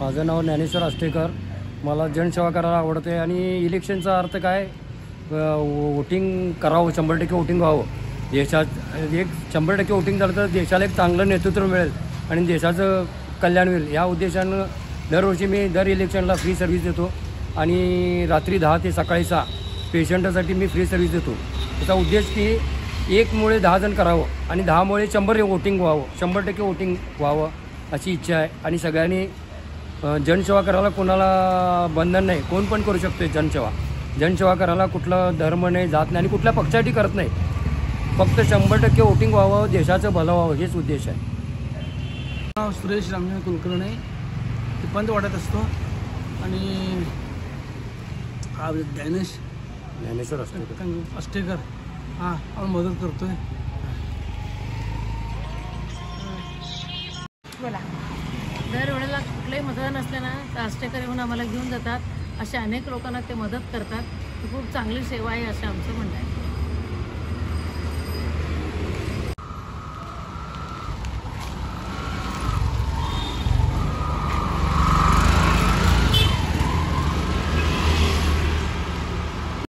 माझं नाव ज्ञानेश्वर आष्टेकर. मला जनसेवा करायला आवडते आणि इलेक्शनचा अर्थ काय, वोटिंग करावं, 100% वोटिंग व्हावं. देशात एक 100% वोटिंग झालं तर देशाला एक चांगलं नेतृत्व मिळेल आणि देशाचं कल्याण होईल. या उद्देशानं दरवर्षी मी दर इलेक्शनला फ्री सर्व्हिस देतो आणि रात्री 10 ते सकाळी 6 पेशंटसाठी मी फ्री सर्व्हिस देतो. त्याचा उद्देश की 1 मुळे 10 जण करावं आणि 10 मुळे 100 वोटिंग व्हावं, 100% वोटिंग व्हावं अशी इच्छा आहे. आणि सगळ्यांनी जनसेवा करायला कोणाला बंधन नाही, कोण पण करू शकतो जनसेवा. जनसेवा करायला कुठलं धर्म नाही, जात नाही आणि कुठल्या पक्षासाठी करत नाही. फक्त 100% वोटिंग व्हावं, देशाचं भलं व्हावं हेच उद्देश आहे. नाव सुरेश रामचंद्र कुलकर्णी, टिपंत वाटत असतो आणि हा ज्ञानेश्वर आष्टेकर हां आपण मदत करतोय. बोला. दरवेळेला कुठलंही मतदान असलं ना तर आष्टेकर येऊन आम्हाला घेऊन जातात. अशा अनेक लोकांना ते मदत करतात. खूप चांगली सेवा आहे असं आमचं म्हणणं आहे.